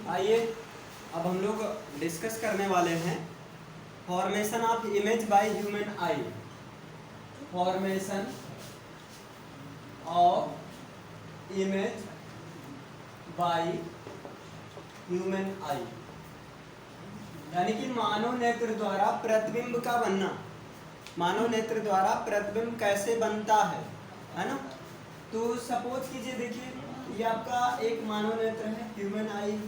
आइए अब हम लोग डिस्कस करने वाले हैं formation of image by human I. Formation of image by human आई, यानी कि मानव नेत्र द्वारा प्रतिबिंब का बनना। मानव नेत्र द्वारा प्रतिबिंब कैसे बनता है ना। तो सपोज कीजिए, देखिए ये आपका एक मानव नेत्र है, ह्यूमन आई।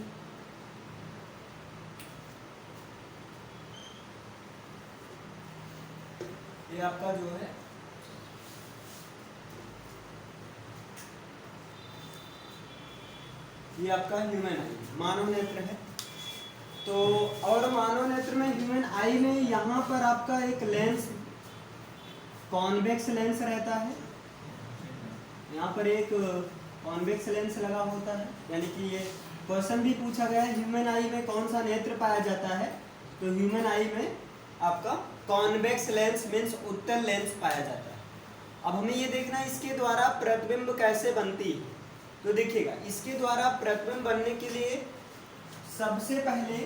ये आपका जो है ये आपका ह्यूमन आई मानव नेत्र है। तो और मानव नेत्र में ह्यूमन आई में यहाँ पर आपका एक लेंस, कॉन्वेक्स लेंस रहता है। यहाँ पर एक कॉन्वेक्स लेंस लगा होता है, यानी कि ये क्वेश्चन भी पूछा गया है ह्यूमन आई में कौन सा नेत्र पाया जाता है। तो ह्यूमन आई में आपका कॉन्वेक्स लेंस मीन्स उत्तल लेंस पाया जाता है। अब हमें ये देखना है इसके द्वारा प्रतिबिंब कैसे बनती है। तो देखिएगा, इसके द्वारा प्रतिबिंब बनने के लिए सबसे पहले,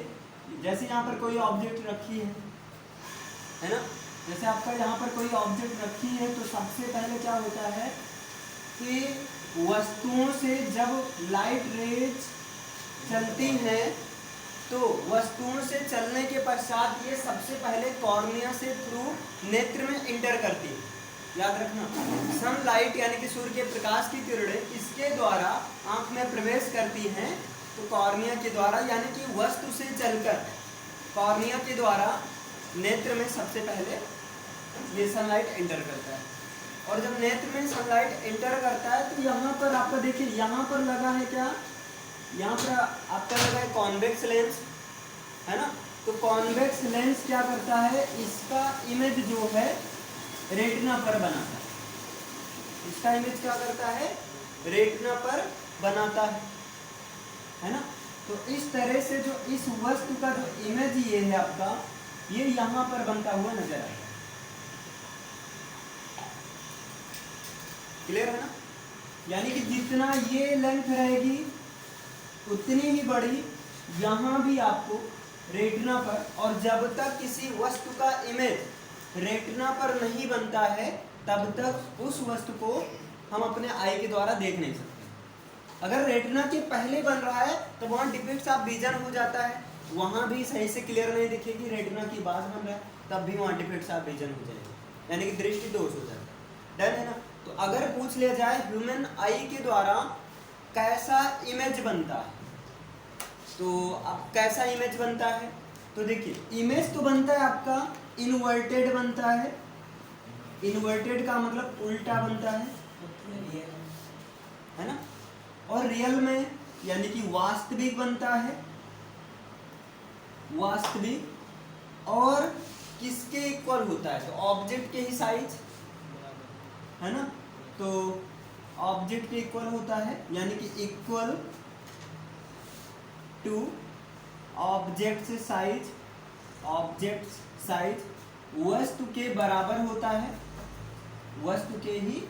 जैसे यहाँ पर कोई ऑब्जेक्ट रखी है ना, जैसे आपका यहाँ पर कोई ऑब्जेक्ट रखी है, तो सबसे पहले क्या होता है कि वस्तुओं से जब लाइट रेज चलती हैं तो वस्तुओं से चलने के पश्चात ये सबसे पहले कॉर्निया से थ्रू नेत्र में इंटर करती है। याद रखना, सनलाइट यानी कि सूर्य के प्रकाश की किरणें इसके द्वारा आंख में प्रवेश करती हैं, तो कॉर्निया के द्वारा यानी कि वस्तु से चलकर कॉर्निया के द्वारा नेत्र में सबसे पहले ये सनलाइट एंटर करता है। और जब नेत्र में सनलाइट एंटर करता है तो यहाँ पर आपका देखिए, यहाँ पर लगा है क्या, यहाँ पर आपका लगा है कॉन्वेक्स लेंस, है ना। तो कॉन्वेक्स लेंस क्या करता है, इसका इमेज जो है रेटिना पर बनाता है। इसका इमेज क्या करता है, रेटिना पर बनाता है ना। तो इस तरह से जो इस वस्तु का जो इमेज ये है आपका, ये यहाँ पर बनता हुआ नजर आता है। क्लियर है ना। यानी कि जितना ये लेंथ रहेगी उतनी ही बड़ी यहाँ भी आपको रेटिना पर, और जब तक किसी वस्तु का इमेज रेटिना पर नहीं बनता है तब तक उस वस्तु को हम अपने आई के द्वारा देख नहीं सकते। अगर रेटिना के पहले बन रहा है तो वहाँ डिफेक्ट्स ऑफ विजन हो जाता है, वहाँ भी सही से क्लियर नहीं दिखेगी। रेटिना की बाद बन रहा है तब भी वहाँ डिफेक्ट्स ऑफ विजन हो जाएगा, यानी कि दृष्टि दोष हो जाता है। डन है ना। तो अगर पूछ लिया जाए ह्यूमन आई के द्वारा कैसा इमेज बनता है, तो अब कैसा इमेज बनता है, तो देखिए इमेज तो बनता है आपका इन्वर्टेड बनता है। इन्वर्टेड का मतलब उल्टा बनता है ना। और रियल में यानी कि वास्तविक बनता है, वास्तविक। और किसके इक्वल होता है, तो ऑब्जेक्ट के ही साइज, है ना। तो ऑब्जेक्ट के इक्वल होता है, यानी कि equal to object size, object size वस्तु के बराबर होता है, वस्तु के ही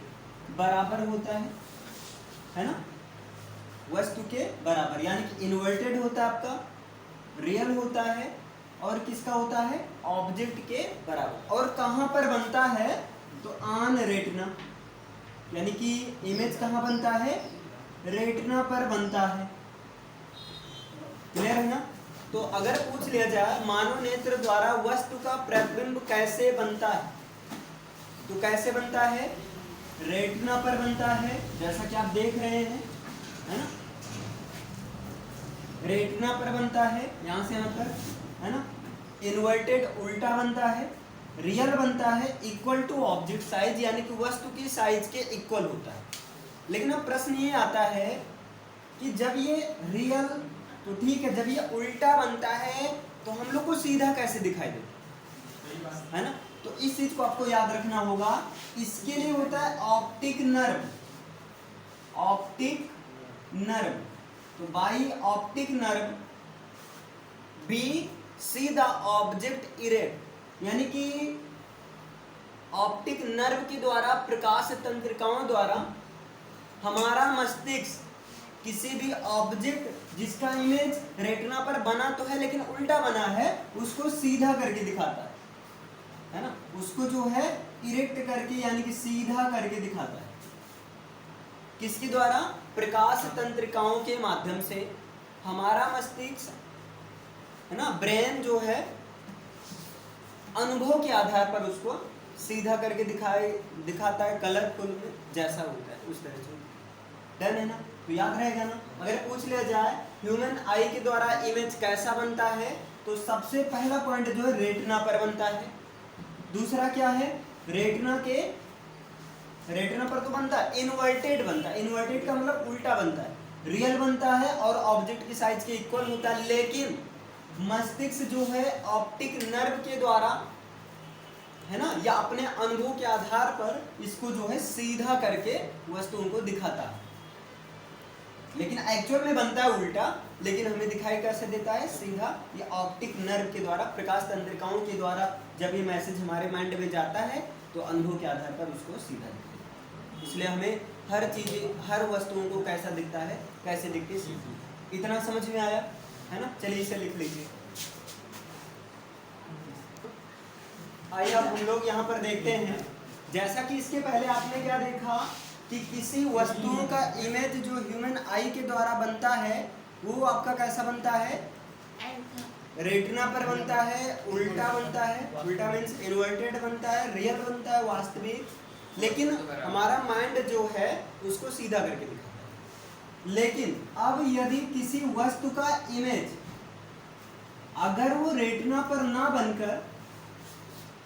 बराबर होता है ना। वस्तु के बराबर यानी कि इन्वर्टेड होता है आपका, रियल होता है, और किसका होता है, ऑब्जेक्ट के बराबर। और कहाँ पर बनता है, तो ऑन रेटिना, यानी कि इमेज कहाँ बनता है, रेटिना पर बनता है। क्लियर है ना। तो अगर पूछ लिया जाए मानव नेत्र द्वारा वस्तु का प्रतिबिंब कैसे बनता है, तो कैसे बनता है, रेटिना पर बनता है, जैसा कि आप देख रहे हैं, है ना। रेटिना पर बनता है, यहाँ से यहाँ पर, है ना। इन्वर्टेड उल्टा बनता है, रियल बनता है इक्वल टू ऑब्जेक्ट साइज, यानी कि वस्तु की साइज के इक्वल होता है। लेकिन अब प्रश्न ये आता है कि जब ये रियल तो ठीक है, जब ये उल्टा बनता है तो हम लोग को सीधा कैसे दिखाई देता है ना। तो इस चीज को आपको याद रखना होगा। इसके लिए होता है ऑप्टिक नर्व, ऑप्टिक नर्व। तो by optic nerve we see the object erect, यानी कि ऑप्टिक नर्व के द्वारा, प्रकाश तंत्रिकाओं द्वारा हमारा मस्तिष्क किसी भी ऑब्जेक्ट जिसका इमेज रेटिना पर बना तो है लेकिन उल्टा बना है, उसको सीधा करके दिखाता है ना, उसको जो है इरेक्ट करके यानी कि सीधा करके दिखाता है। किसके द्वारा? प्रकाश तंत्रिकाओं के माध्यम से। हमारा मस्तिष्क है ना, ब्रेन जो है अनुभव के आधार पर उसको सीधा करके दिखाता है, कलरफुल में जैसा होता है उस तरह से। डन है ना? तो याद रहेगा ना। अगर पूछ लिया जाए ह्यूमन आई के द्वारा इमेज कैसा बनता है, तो सबसे पहला पॉइंट जो है रेटिना पर बनता है। दूसरा क्या है? रेटिना पर तो बनता है, इन्वर्टेड बनता है। इन्वर्टेड का मतलब उल्टा बनता है, रियल बनता है और ऑब्जेक्ट की साइज के इक्वल होता है, लेकिन मस्तिष्क जो है ऑप्टिक नर्व के द्वारा है ना, या अपने अनुभव के आधार पर इसको जो है सीधा करके वस्तुओं को दिखाता है। लेकिन एक्चुअल में बनता है उल्टा, लेकिन हमें दिखाई कैसे देता है? सीधा। ये ऑप्टिक नर्व के द्वारा, प्रकाश तंत्रिकाओं के द्वारा जब ये मैसेज हमारे माइंड में जाता है तो अनुभव के आधार पर उसको सीधा दिखता है। इसलिए हमें हर चीजें, हर वस्तुओं को कैसा दिखता है, कैसे दिखती है। इतना समझ में आया है ना? चलिए इसे लिख लीजिए। आइए अब हम लोग यहाँ पर देखते हैं, जैसा कि इसके पहले आपने क्या देखा कि किसी वस्तुओं का इमेज जो ह्यूमन आई के द्वारा बनता है वो आपका कैसा बनता है? रेटिना पर बनता है, उल्टा बनता है, उल्टा मीन्स इन्वर्टेड बनता है, रियल बनता है, वास्तविक। लेकिन हमारा माइंड जो है उसको सीधा करके दिखाता है। लेकिन अब यदि किसी वस्तु का इमेज अगर वो रेटिना पर ना बनकर,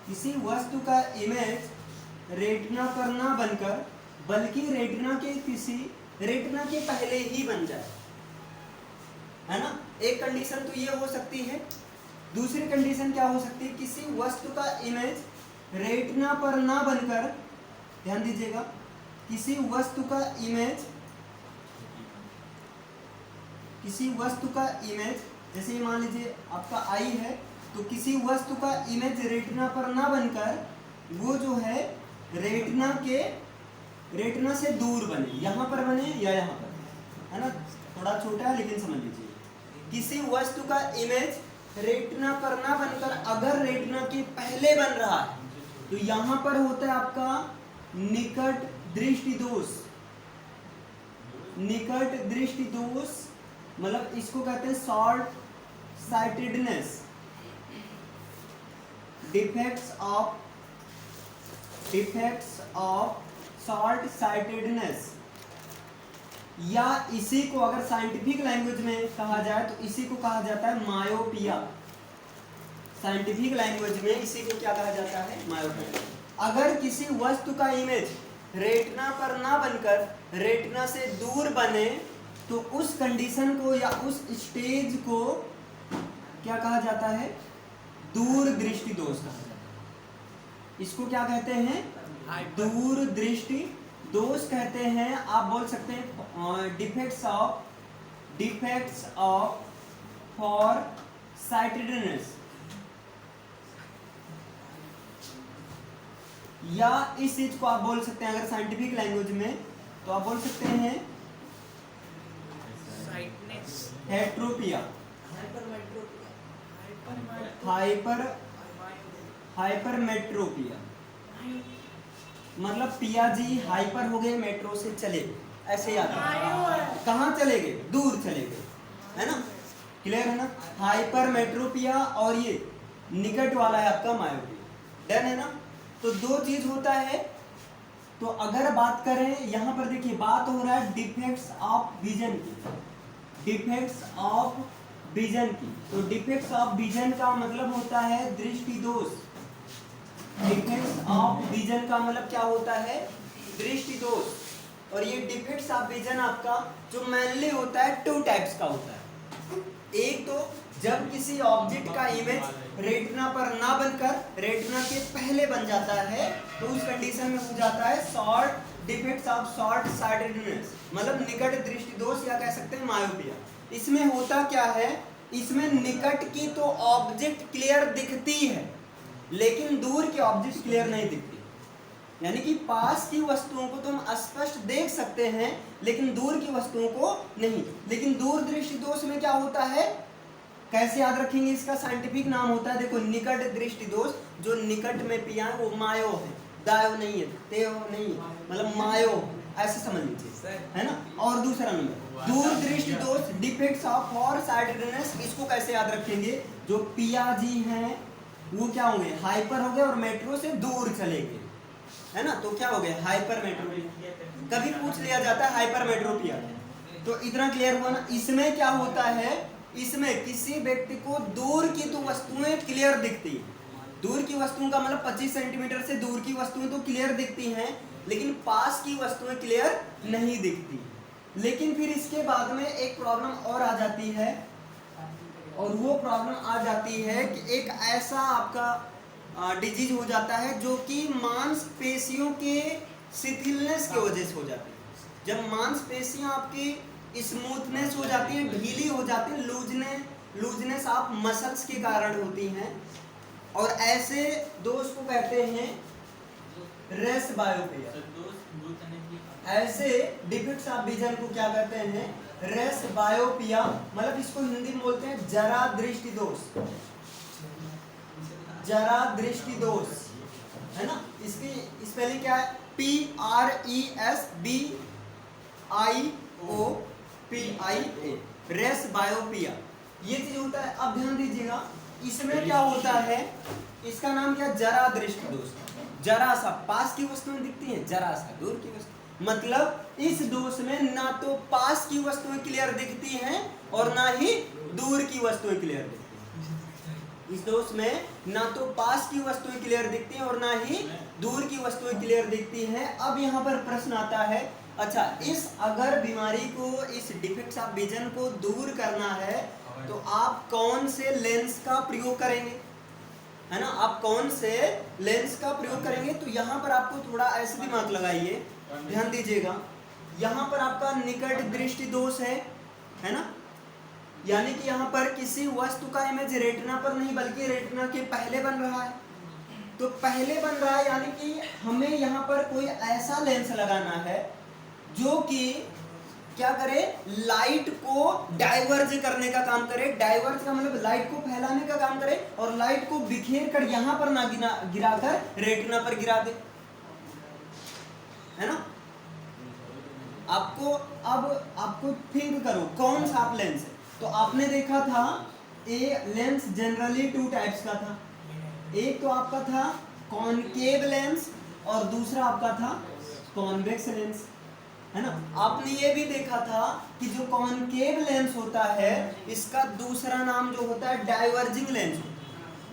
किसी वस्तु का इमेज रेटिना पर ना बनकर बल्कि रेटिना के पहले ही बन जाए, है ना, एक कंडीशन तो ये हो सकती है। दूसरी कंडीशन क्या हो सकती है? किसी वस्तु का इमेज रेटिना पर ना बनकर, ध्यान दीजिएगा, किसी वस्तु का इमेज जैसे मान लीजिए आपका आई है, तो किसी वस्तु का इमेज रेटिना पर ना बनकर वो जो है रेटिना से दूर बने, यहाँ पर बने या यहाँ पर, है ना, थोड़ा छोटा है लेकिन समझ लीजिए। किसी वस्तु का इमेज रेटिना पर ना बनकर अगर रेटिना के पहले बन रहा है तो यहाँ पर होता है आपका निकट दृष्टि दोष। निकट दृष्टि दोष मतलब इसको कहते हैं short sightedness, defects of short sightedness, या इसी को अगर साइंटिफिक लैंग्वेज में कहा जाए तो इसी को कहा जाता है मायोपिया। साइंटिफिक लैंग्वेज में इसी को क्या कहा जाता है? मायोपिया। अगर किसी वस्तु का इमेज रेटिना पर ना बनकर रेटिना से दूर बने तो उस कंडीशन को या उस स्टेज को क्या कहा जाता है? दूर दृष्टि दोष कहा जाता है। इसको क्या कहते हैं? दूर दृष्टि दोष कहते हैं। आप बोल सकते हैं डिफेक्ट्स ऑफ फॉर साइटेडनेस, या इस चीज को आप बोल सकते हैं अगर साइंटिफिक लैंग्वेज में तो आप बोल सकते हैं हेट्रोपिया, हाइपरमेट्रोपिया। मतलब पियाजी हाइपर हो गए, मेट्रो से चले गए, ऐसे याद है। कहाँ चले गए? दूर चले गए, है ना? क्लियर है ना? हाइपरमेट्रोपिया और ये निकट वाला है आपका मायोपिया। डन है ना? तो दो चीज होता है। तो अगर बात करें यहाँ पर देखिए, बात हो रहा है डिफेक्ट्स ऑफ विजन की, डिफेक्ट्स ऑफ विजन की। तो डिफेक्ट्स ऑफ विजन का मतलब होता है दृष्टि दोष। डिफेक्ट्स ऑफ विजन का मतलब क्या होता है? दृष्टि दोष। और ये डिफेक्ट्स ऑफ विजन आपका जो मेनली होता है टू टाइप्स का होता है। एक तो जब किसी ऑब्जेक्ट का इमेज रेटिना पर ना बनकर रेटिना के पहले बन जाता है तो उस कंडीशन में हो जाता है short defects of short sightedness, मतलब निकट दृष्टि दोष, या कह सकते हैं मायोपिया। इसमें होता क्या है? इसमें निकट की तो ऑब्जेक्ट क्लियर दिखती है लेकिन दूर की ऑब्जेक्ट क्लियर नहीं दिखती। यानी कि पास की वस्तुओं को तो हम स्पष्ट देख सकते हैं लेकिन दूर की वस्तुओं को नहीं। लेकिन दूर दृष्टि दोष में क्या होता है, कैसे याद रखेंगे, इसका साइंटिफिक नाम होता है, देखो निकट दृष्टि दोष। जो निकट में पिया है वो मायो है, दायो नहीं है, तेयो नहीं है, मतलब मायो, ऐसे समझ लीजिए, है ना। और दूसरा नंबर दूर दृष्टि दोष, डिफेक्ट्स ऑफ फॉर साइटेडनेस। इसको कैसे याद रखेंगे, जो पिया जी हैं वो क्या होंगे, हाइपर हो गए और मेट्रो से दूर चले गए, है ना, तो क्या हो गया, हाइपर मेट्रोपिया। कभी पूछ लिया जाता है हाइपर मेट्रोपिया, तो इतना क्लियर हुआ ना। इसमें क्या होता है, इसमें किसी व्यक्ति को दूर की तो वस्तुएं क्लियर दिखती है, दूर की वस्तुओं का मतलब 25 सेंटीमीटर से दूर की वस्तुएं तो क्लियर दिखती हैं, लेकिन पास की वस्तुएं क्लियर नहीं दिखती। लेकिन फिर इसके बाद में एक प्रॉब्लम और आ जाती है, और वो प्रॉब्लम आ जाती है कि एक ऐसा आपका डिजीज हो जाता है जो कि मांसपेशियों के शिथिलनेस की वजह से हो जाती है। जब मांसपेशियां आपकी स्मूथनेस हो जाती है, ढीली हो जाती है, लूजनेस ऑफ मसल्स के कारण होती हैं, और ऐसे दोष को कहते हैं रेस बायोपिया। ऐसे डिफेक्ट्स ऑफ विजन को क्या कहते हैं, रेस बायोपिया, मतलब इसको हिंदी में बोलते हैं जरा दृष्टि दोष, जरा दृष्टि दोष, है ना। इसकी स्पेलिंग क्या है, PRESBIOPIA, रेस बायोपिया, ये चीज होता है। अब ध्यान दीजिएगा, इसमें क्या होता है, इसका नाम क्या, जरा दृष्टि दोष। जरा सा पास की वस्तुएं दिखती हैं, जरा सा दूर की वस्तु, मतलब इस दोष में ना तो पास की वस्तुएं क्लियर दिखती हैं और ना ही दूर की वस्तुएं क्लियर दिखती हैं। इस दोष में ना तो पास की वस्तुएं क्लियर दिखती हैं और ना ही दूर की वस्तुएं क्लियर दिखती हैं। अब यहाँ पर प्रश्न आता है, अच्छा इस अगर बीमारी को, इस डिफेक्ट्स ऑफ विजन को दूर करना है तो आप कौन से लेंस का प्रयोग करेंगे, है ना, आप कौन से लेंस का प्रयोग करेंगे। तो यहाँ पर आपको थोड़ा ऐसे दिमाग लगाइए, ध्यान दीजिएगा, यहाँ पर आपका निकट दृष्टि दोष है ना, यानी कि यहाँ पर किसी वस्तु का इमेज रेटिना पर नहीं बल्कि रेटिना के पहले बन रहा है। तो पहले बन रहा है यानी कि हमें यहाँ पर कोई ऐसा लेंस लगाना है जो कि क्या करे, लाइट को डाइवर्ज करने का काम करे। डाइवर्ज का मतलब लाइट को फैलाने का काम करे, और लाइट को बिखेर कर यहाँ पर ना गिराकर रेटिना पर गिरा दे, है ना। आपको थिंक करो कौन सा आप लेंस है। तो आपने देखा था लेंस जनरली 2 टाइप्स का था, एक तो आपका था कॉनकेव लेंस और दूसरा आपका था कॉन्वेक्स लेंस, है ना। आपने ये भी देखा था कि जो कॉनकेव लेंस होता है इसका दूसरा नाम जो होता है डाइवर्जिंग लेंस,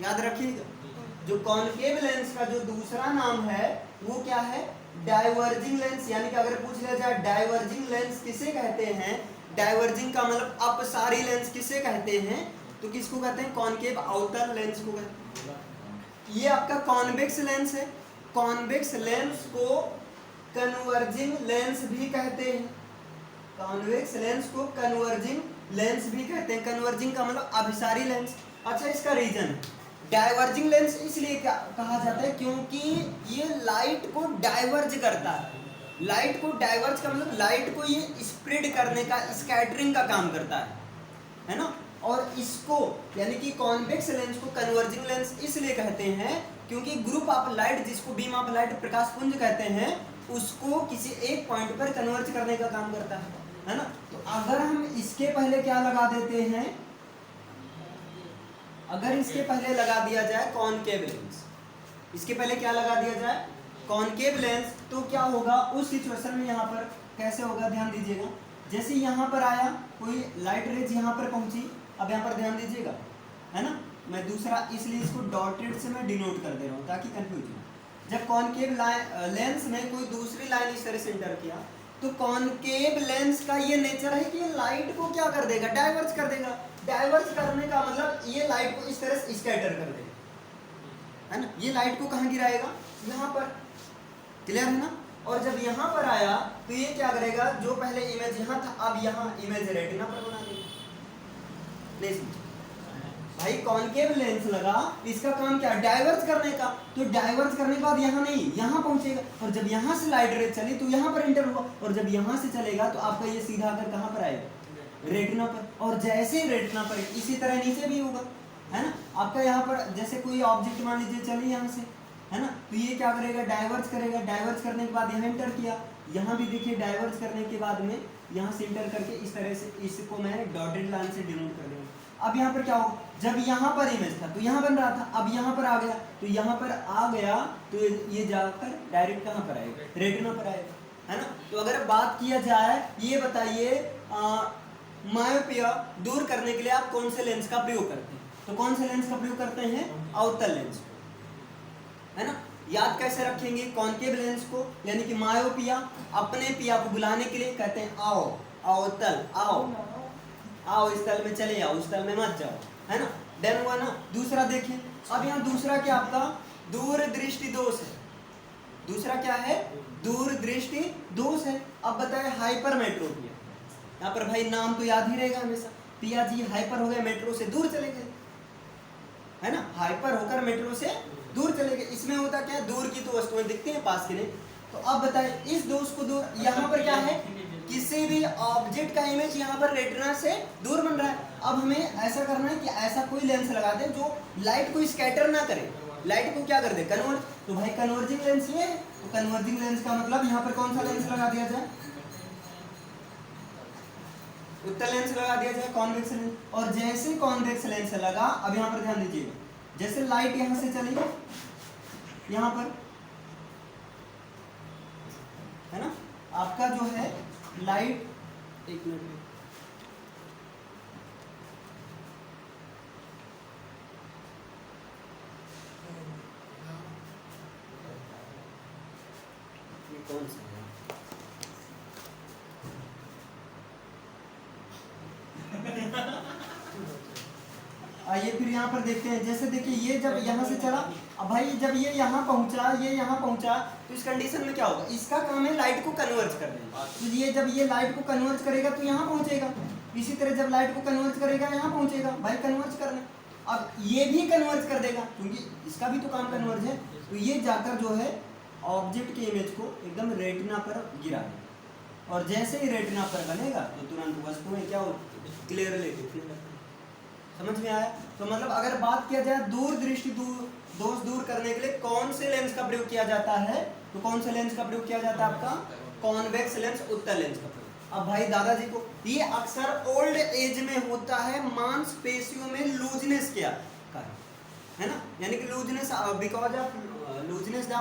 याद रखिएगा। जो कॉनकेव लेंस का जो दूसरा नाम है वो क्या है, डाइवर्जिंग लेंस। यानी कि अगर पूछ लिया जाए डाइवर्जिंग लेंस किसे कहते हैं, डाइवर्जिंग का मतलब अपसारी लेंस किसे कहते हैं, तो किसको कहते हैं, कॉनकेव आउटर लेंस को कहते हैं। ये आपका कॉन्वेक्स लेंस है। कॉन्वेक्स लेंस को कन्वर्जिंग लेंस भी कहते हैं, कॉन्वेक्स लेंस को कन्वर्जिंग लेंस भी कहते हैं। कन्वर्जिंग का मतलब अभिसारी लेंस। अच्छा, इसका रीजन, डाइवर्जिंग लेंस इसलिए क्या कहा जाता है क्योंकि ये लाइट को डाइवर्ज करता है। लाइट को डाइवर्ज का मतलब लाइट को ये स्प्रेड करने का, स्कैटरिंग का काम करता है ना। और इसको यानी कि कॉन्वेक्स लेंस को कन्वर्जिंग लेंस इसलिए कहते हैं क्योंकि ग्रुप ऑफ लाइट, जिसको बीम ऑफ लाइट प्रकाश पुंज कहते हैं, उसको किसी एक पॉइंट पर कन्वर्ज करने का काम करता है ना। तो अगर हम इसके पहले क्या लगा देते हैं, अगर इसके पहले लगा दिया जाए कॉनकेव लेंस, इसके पहले क्या लगा दिया जाए, कॉनकेव लेंस, तो क्या होगा उस सिचुएशन में, यहाँ पर कैसे होगा ध्यान दीजिएगा। जैसे यहाँ पर आया कोई लाइट रेज यहाँ पर पहुंची, अब यहाँ पर ध्यान दीजिएगा, है ना। मैं दूसरा इसलिए इसको डॉटेड से मैं डिनोट कर दे रहा हूँ ताकि कंफ्यूज हो। जब कॉनकेव लेंस में कोई दूसरी लाइन इस तरह से इंटर किया, तो कॉनकेव लेंस का ये नेचर है कि ये लाइट को क्या कर देगा, डाइवर्ज कर देगा। डाइवर्ज करने का मतलब ये लाइट को इस तरह से स्कैटर कर देगा, है ना। ये लाइट को कहाँ गिराएगा, यहाँ पर, क्लियर है ना। और जब यहाँ पर आया तो ये क्या करेगा, जो पहले इमेज यहाँ था अब यहाँ इमेज रेटिना पर बना देगा। नहीं समझे, भाई कॉनकेव लेंस लगा, इसका काम क्या, डाइवर्ज करने का। तो डाइवर्ज करने के बाद यहाँ नहीं, यहाँ पहुंचेगा, और जब यहाँ से लाइट रे चली तो यहाँ पर इंटर हुआ, और जब यहाँ से चलेगा तो आपका ये सीधा आकर कहाँ पर आएगा, रेटिना पर। और जैसे ही रेटिना पर, इसी तरह नीचे भी होगा, है ना। आपका यहाँ पर जैसे कोई ऑब्जेक्ट मान लीजिए चली यहाँ से, है ना, तो ये क्या करेगा, डाइवर्ज करेगा। डाइवर्ज करने के बाद यहाँ इंटर किया, यहाँ भी देखिए डाइवर्ज करने के बाद में यहाँ से इंटर करके इस तरह से, इसको मैं डॉटेड लाइन से डिनोट कर दूंगा। अब यहाँ पर क्या हो, जब यहाँ पर इमेज था तो यहाँ बन रहा था, अब यहाँ पर आ गया, तो यहाँ पर आ गया तो ये जाकर डायरेक्ट कहाँ पर आएगा, रेटिना पर आएगा, है ना। तो अगर बात किया जाए, ये बताइए मायोपिया दूर करने के लिए आप कौन से लेंस का प्रयोग करते हैं। तो कौन से लेंस का प्रयोग करते हैं, अवतल लेंस, है ना। याद कैसे रखेंगे, कॉनकेव लेंस को, यानी कि मायोपिया, अपने पिया को बुलाने के लिए कहते हैं आओ, अवतल, आओ आओ, इस तल में चले आओ, उस तल में मत जाओ, है ना। डन हुआ ना। दूसरा देखिए, अब यहाँ दूसरा क्या आपका दूर दृष्टि दोष है। दूसरा क्या है, दूर दृष्टि दोष है। अब बताए हाइपरमेट्रोपिया, यहाँ पर भाई नाम तो याद ही रहेगा हमेशा, पिया जी हाइपर हो गए, मेट्रो से दूर चले गए, है ना, हाइपर होकर मेट्रो से दूर चले गए। इसमें होता क्या है, दूर की तो वस्तुएं दिखती हैं, पास की नहीं। तो अब बताए इस दोष को दूर, यहाँ पर क्या है, किसी भी ऑब्जेक्ट का इमेज यहाँ पर रेटिना से दूर बन रहा है। अब हमें ऐसा करना है कि ऐसा कोई लेंस लगा दें जो लाइट को स्कैटर ना करे, लाइट को क्या कर दे, कन्वर्ज। तो भाई कन्वर्जिंग लेंस ये है, तो कन्वर्जिंग लेंस का मतलब यहाँ पर कौन सा लेंस लगा दिया जाए, उत्तल लेंस लगा दिया जाए, कॉन्वेक्स लेंस। और जैसे कॉन्वेक्स लेंस लगा, अब यहाँ पर ध्यान दीजिएगा, जैसे लाइट यहाँ से चली यहाँ पर, है ना, आपका जो है लाइट, एक मिनट, ये कौन सा है, आइए फिर यहाँ पर देखते हैं। जैसे देखिए ये जब यहाँ से चला, अब भाई जब ये यहाँ पहुँचा, ये यहाँ पहुँचा, तो इस कंडीशन में क्या होगा, इसका काम है लाइट को कन्वर्ज कर देना। तो ये जब ये लाइट को कन्वर्ज करेगा तो यहाँ पहुँचेगा, इसी तरह जब लाइट को कन्वर्ज करेगा यहाँ पहुँचेगा, भाई कन्वर्ज करना। अब ये भी कन्वर्ज कर देगा, क्योंकि इसका भी तो काम कन्वर्ज है। तो ये जाकर जो है ऑब्जेक्ट के इमेज को एकदम रेटिना पर गिरा देगा, और जैसे ही रेटिना पर बनेगा तो तुरंत वस्तुएं क्या हो, क्लियरली दिखने लगती है। समझ में आया। तो मतलब अगर बात किया जाए दूर दृष्टि दोष दूर करने के लिए कौन से लेंस का प्रयोग किया जाता है, तो कौन से लेंस का प्रयोग किया जाता है, आपका कॉन्वेक्स लेंस, उत्तल लेंस का प्रयोग। अब भाई दादाजी को ये अक्सर ओल्ड एज में होता है, मांसपेशियों में लूजनेस के कारण, है ना, यानी कि looseness because of looseness the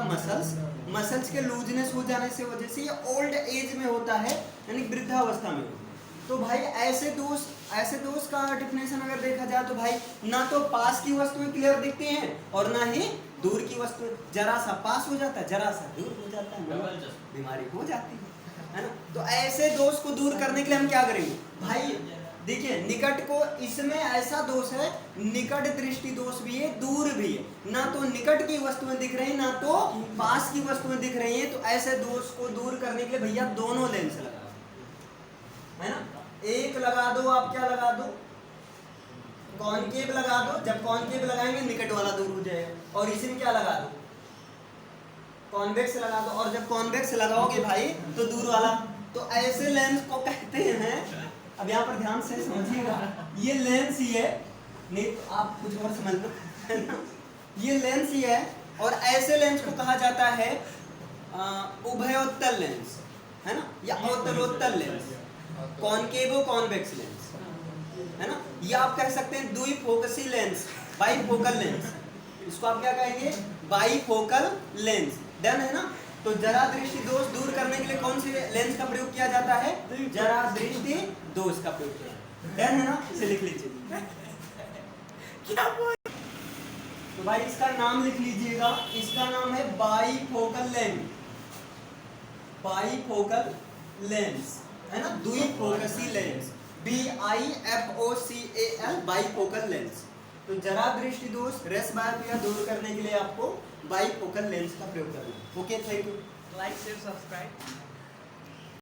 muscles के लूजनेस हो जाने से वजह से ये ओल्ड एज में होता है, यानी वृद्धावस्था में। तो भाई ऐसे दोष का डिफिनेशन अगर देखा जाए तो भाई ना तो पास की वस्तुएं क्लियर दिखती हैं और ना ही दूर की वस्तुएं, जरा सा पास हो जाता है, जरा सा दूर हो जाता है, बीमारी हो जाती है ना। तो ऐसे दोष को दूर करने के लिए हम क्या करेंगे भाई, देखिए निकट को, इसमें ऐसा दोष है, निकट दृष्टि दोष भी है, दूर भी है, ना तो निकट की वस्तुएं दिख रही है ना तो पास की वस्तुएं दिख रही हैं। तो ऐसे दोष को दूर करने के लिए भैया दोनों लेंस लगा, है ना, एक लगा दो, आप क्या लगा दो, कॉनकेव लगा दो। जब कॉनकेव लगाएंगे निकट वाला दूर हो जाएगा, और इसी में क्या लगा दो, कॉन्वेक्स लगा दो। और जब कॉन्वेक्स लगाओगे भाई तो दूर वाला, तो ऐसे लेंस को कहते हैं, अब यहाँ पर ध्यान से समझिएगा, ये लेंस ही है, नहीं तो आप कुछ और समझ लो, है ना, ये लेंस ही है। और ऐसे लेंस को कहा जाता है उभयोत्तल लेंस, है ना, या अवतलोत्तल लेंस, कॉनकेवो कॉन्वेक्स लेंस, है ना। ये आप कह सकते हैं द्विफोकसी लेंस, बाईफोकल लेंस, इसको आप क्या कहेंगे, बाईफोकल लेंस। डन है ना। तो जरा दृष्टि दोष दूर करने के लिए कौन से लेंस का प्रयोग किया जाता है, जरा दृष्टि दोष का प्रयोग किया। डन है ना, इसे लिख लीजिए। क्या तो भाई इसका नाम लिख लीजिएगा, इसका नाम है बाईफोकल लेंस, बाईफोकल लेंस, है ना, द्विफोकसी लेंस, BIFOCAL, बाईफोकल लेंस। तो जरा दृष्टि दोष, रेस बायोपिया दूर करने के लिए आपको बाईफोकल लेंस का प्रयोग करना है। Okay, thank you. Like share subscribe.